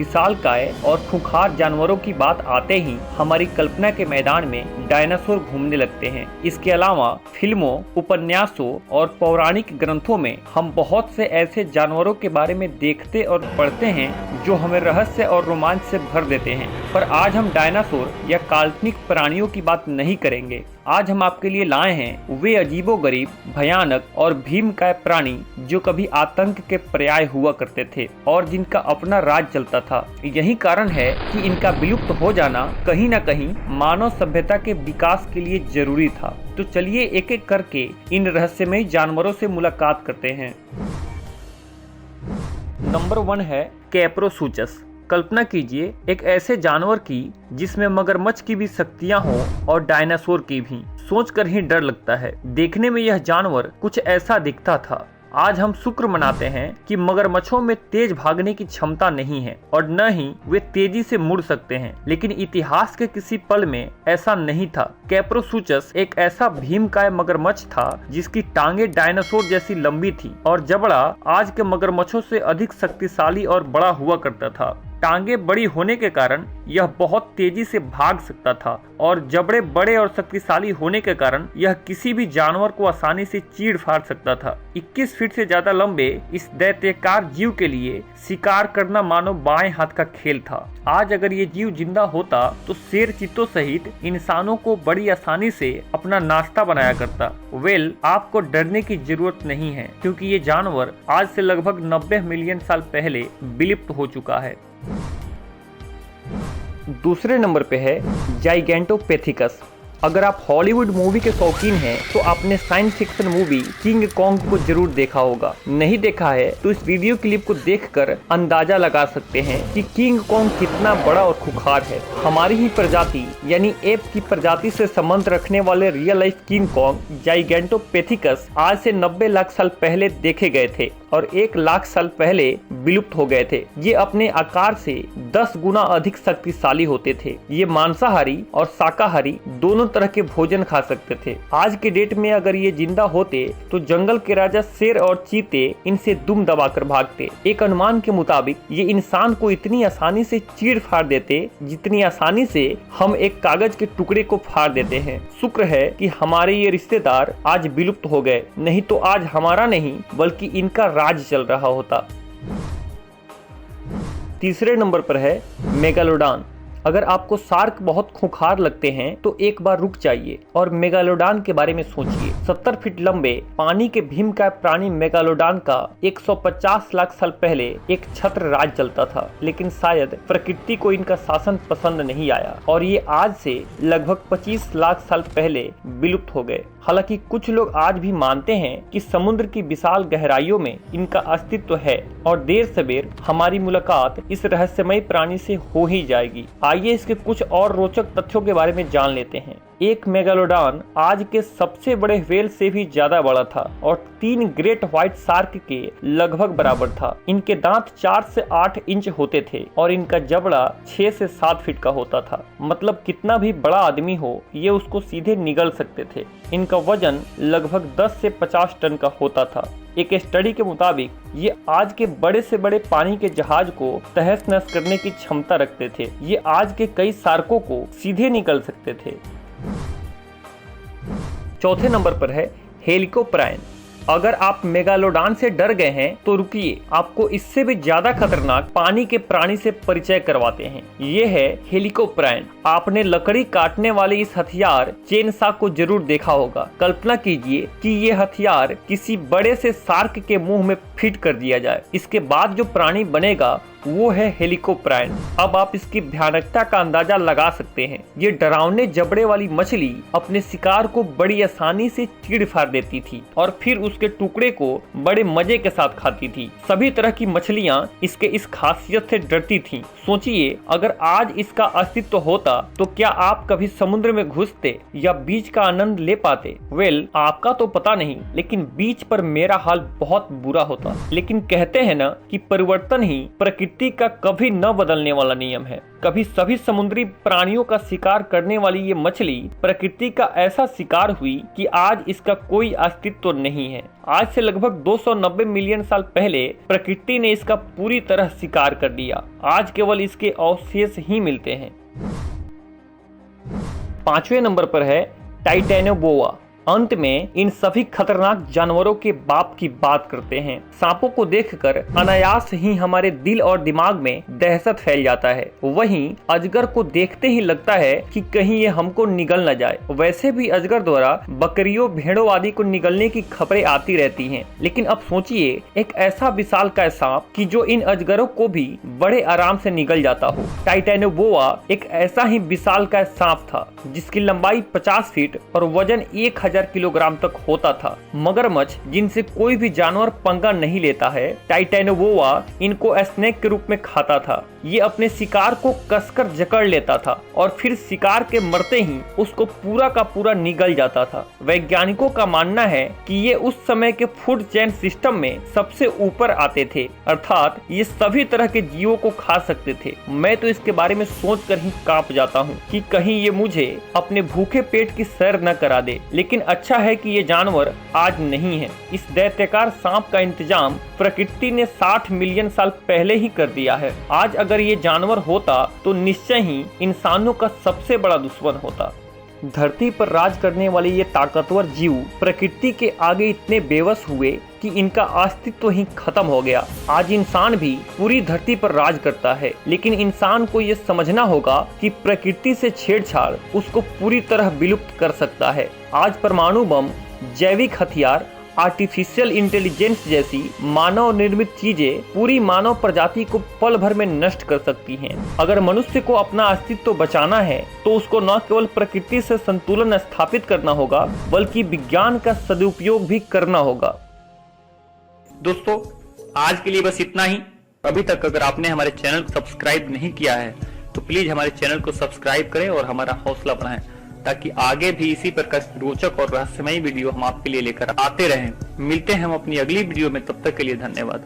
विशालकाय और खूंखार जानवरों की बात आते ही हमारी कल्पना के मैदान में डायनासोर घूमने लगते हैं। इसके अलावा फिल्मों, उपन्यासों और पौराणिक ग्रंथों में हम बहुत से ऐसे जानवरों के बारे में देखते और पढ़ते हैं जो हमें रहस्य और रोमांच से भर देते हैं। पर आज हम डायनासोर या काल्पनिक प्राणियों की बात नहीं करेंगे। आज हम आपके लिए लाए हैं वे अजीबोगरीब, भयानक और भीमकाय प्राणी जो कभी आतंक के पर्याय हुआ करते थे और जिनका अपना राज चलता था। यही कारण है कि इनका विलुप्त हो जाना कहीं न कहीं मानव सभ्यता के विकास के लिए जरूरी था। तो चलिए एक एक करके इन रहस्यमयी जानवरों से मुलाकात करते हैं। नंबर 1 है कैप्रोसूचस। कल्पना कीजिए एक ऐसे जानवर की जिसमें मगरमच्छ की भी शक्तियां हों और डायनासोर की भी। सोचकर ही डर लगता है। देखने में यह जानवर कुछ ऐसा दिखता था। आज हम शुक्र मनाते हैं कि मगरमच्छों में तेज भागने की क्षमता नहीं है और न ही वे तेजी से मुड़ सकते हैं, लेकिन इतिहास के किसी पल में ऐसा नहीं था। कैप्रोसूचस एक ऐसा भीमकाय मगरमच्छ था जिसकी टांगे डायनासोर जैसी लंबी थी और जबड़ा आज के मगरमच्छों से अधिक शक्तिशाली और बड़ा हुआ करता था। टांगे बड़ी होने के कारण यह बहुत तेजी से भाग सकता था और जबड़े बड़े और शक्तिशाली होने के कारण यह किसी भी जानवर को आसानी से चीड़ फाड़ सकता था। 21 फीट से ज्यादा लंबे इस दैत्याकार जीव के लिए शिकार करना मानो बाएं हाथ का खेल था। आज अगर ये जीव जिंदा होता तो शेर चीतों सहित इंसानों को बड़ी आसानी से अपना नाश्ता बनाया करता। आपको डरने की जरूरत नहीं है क्योंकि ये जानवर आज से लगभग 90 मिलियन साल पहले विलुप्त हो चुका है। दूसरे नंबर पे है जाइगेंटोपेथिकस। अगर आप हॉलीवुड मूवी के शौकीन हैं तो आपने science fiction movie king Kong को जरूर देखा होगा। नहीं देखा है तो इस वीडियो क्लिप को देखकर अंदाजा लगा सकते हैं कि किंग कॉन्ग कितना बड़ा और खूंखार है। हमारी ही प्रजाति यानी एप की प्रजाति से संबंध रखने वाले रियल लाइफ किंग कॉन्ग जाइगेंटोपेथिकस आज से 90 लाख साल पहले देखे गए थे और 1 लाख साल पहले विलुप्त हो गए थे। ये अपने आकार से 10 गुना अधिक शक्तिशाली होते थे। ये मांसाहारी और शाकाहारी दोनों तरह के भोजन खा सकते थे। आज के डेट में अगर ये जिंदा होते तो जंगल के राजा शेर और चीते इनसे दुम दबाकर भागते। एक अनुमान के मुताबिक ये इंसान को इतनी आसानी से चीड़ फाड़ देते जितनी आसानी से हम एक कागज के टुकड़े को फाड़ देते हैं। शुक्र है कि हमारे ये रिश्तेदार आज विलुप्त हो गए, नहीं तो आज हमारा नहीं बल्कि इनका राज चल रहा होता। तीसरे नंबर पर है मेगालोडॉन। अगर आपको शार्क बहुत खूंखार लगते हैं तो एक बार रुक जाइए और मेगालोडॉन के बारे में सोचिए। 70 फीट लंबे पानी के भीमकाय प्राणी मेगालोडॉन का 150 लाख साल पहले एक छत्र राज चलता था, लेकिन शायद प्रकृति को इनका शासन पसंद नहीं आया और ये आज से लगभग 25 लाख साल पहले विलुप्त हो गए। हालांकि कुछ लोग आज भी मानते हैं कि समुद्र की विशाल गहराइयों में इनका अस्तित्व है और देर सवेर हमारी मुलाकात इस रहस्यमयी प्राणी से हो ही जाएगी। आइए इसके कुछ और रोचक तथ्यों के बारे में जान लेते हैं। एक मेगालोडॉन आज के सबसे बड़े व्हेल से भी ज्यादा बड़ा था और 3 ग्रेट व्हाइट शार्क के लगभग बराबर था। इनके दांत 4 से 8 इंच होते थे और इनका जबड़ा 6 से 7 फीट का होता था। मतलब कितना भी बड़ा आदमी हो ये उसको सीधे निगल सकते थे। इनका वजन लगभग 10 से 50 टन का होता था। एक स्टडी के मुताबिक ये आज के बड़े से बड़े पानी के जहाज को तहस नहस करने की क्षमता रखते थे। ये आज के कई शार्कों को सीधे निगल सकते थे। चौथे नंबर पर है हेलिकोप्राइन। अगर आप मेगालोडॉन से डर गए हैं तो रुकिए, आपको इससे भी ज्यादा खतरनाक पानी के प्राणी से परिचय करवाते हैं। ये है हेलिकोप्राइन। आपने लकड़ी काटने वाले इस हथियार चेनसा को जरूर देखा होगा। कल्पना कीजिए कि ये हथियार किसी बड़े से शार्क के मुंह में फिट कर दिया जाए। इसके बाद जो प्राणी बनेगा वो है हेलिकोप्राइन। अब आप इसकी भयानकता का अंदाजा लगा सकते हैं। ये डरावने जबड़े वाली मछली अपने शिकार को बड़ी आसानी से चीड़ फाड़ देती थी और फिर उसके टुकड़े को बड़े मजे के साथ खाती थी। सभी तरह की मछलियां इसके इस खासियत से डरती थीं। सोचिए अगर आज इसका अस्तित्व होता तो क्या आप कभी समुद्र में घुसते या बीच का आनंद ले पाते? आपका तो पता नहीं, लेकिन बीच पर मेरा हाल बहुत बुरा होता। लेकिन कहते हैं ना कि परिवर्तन ही प्रकृति प्रकृति का कभी न बदलने वाला नियम है। कभी सभी समुद्री प्राणियों का शिकार करने वाली ये मछली प्रकृति का ऐसा शिकार हुई कि आज इसका कोई अस्तित्व नहीं है। आज से लगभग 290 मिलियन साल पहले प्रकृति ने इसका पूरी तरह शिकार कर दिया। आज केवल इसके अवशेष ही मिलते हैं। 5वें नंबर पर है टाइटेनोबोआ। अंत में इन सभी खतरनाक जानवरों के बाप की बात करते हैं। सांपों को देखकर अनायास ही हमारे दिल और दिमाग में दहशत फैल जाता है। वहीं अजगर को देखते ही लगता है कि कहीं ये हमको निगल न जाए। वैसे भी अजगर द्वारा बकरियों भेड़ों आदि को निगलने की खबरें आती रहती हैं। लेकिन अब सोचिए एक ऐसा विशालकाय सांप कि जो इन अजगरों को भी बड़े आराम से निगल जाता हो। टाइटेनोबोआ एक ऐसा ही विशालकाय सांप था जिसकी लंबाई 50 फीट और वजन 1000 किलोग्राम तक होता था। मगरमच्छ जिनसे कोई भी जानवर पंगा नहीं लेता है, टाइटेनोबोआ इनको स्नेक के रूप में खाता था। ये अपने शिकार को कसकर जकड़ लेता था और फिर शिकार के मरते ही उसको पूरा का पूरा निगल जाता था। वैज्ञानिकों का मानना है कि ये उस समय के फूड चेन सिस्टम में सबसे ऊपर आते थे, अर्थात ये सभी तरह के जीवों को खा सकते थे। मैं तो इसके बारे में सोचकर ही कांप जाता हूँ कि कहीं ये मुझे अपने भूखे पेट की सैर न करा दे। लेकिन अच्छा है कि ये जानवर आज नहीं है। इस दैत्यकार सांप का इंतजाम प्रकृति ने 60 मिलियन साल पहले ही कर दिया है। आज अगर ये जानवर होता तो निश्चय ही इंसानों का सबसे बड़ा दुश्मन होता। धरती पर राज करने वाले ये ताकतवर जीव प्रकृति के आगे इतने बेबस हुए कि इनका अस्तित्व ही खत्म हो गया। आज इंसान भी पूरी धरती पर राज करता है, लेकिन इंसान को ये समझना होगा कि प्रकृति से छेड़छाड़ उसको पूरी तरह विलुप्त कर सकता है। आज परमाणु बम, जैविक हथियार, आर्टिफिशियल इंटेलिजेंस जैसी मानव निर्मित चीजें पूरी मानव प्रजाति को पल भर में नष्ट कर सकती हैं। अगर मनुष्य को अपना अस्तित्व बचाना है तो उसको न केवल प्रकृति से संतुलन स्थापित करना होगा बल्कि विज्ञान का सदुपयोग भी करना होगा। दोस्तों, आज के लिए बस इतना ही। अभी तक अगर आपने हमारे चैनल को सब्सक्राइब नहीं किया है तो प्लीज हमारे चैनल को सब्सक्राइब करें और हमारा हौसला बढ़ाएं, ताकि आगे भी इसी प्रकार की रोचक और रहस्यमयी वीडियो हम आपके लिए लेकर आते रहें। मिलते हैं हम अपनी अगली वीडियो में, तब तक के लिए धन्यवाद।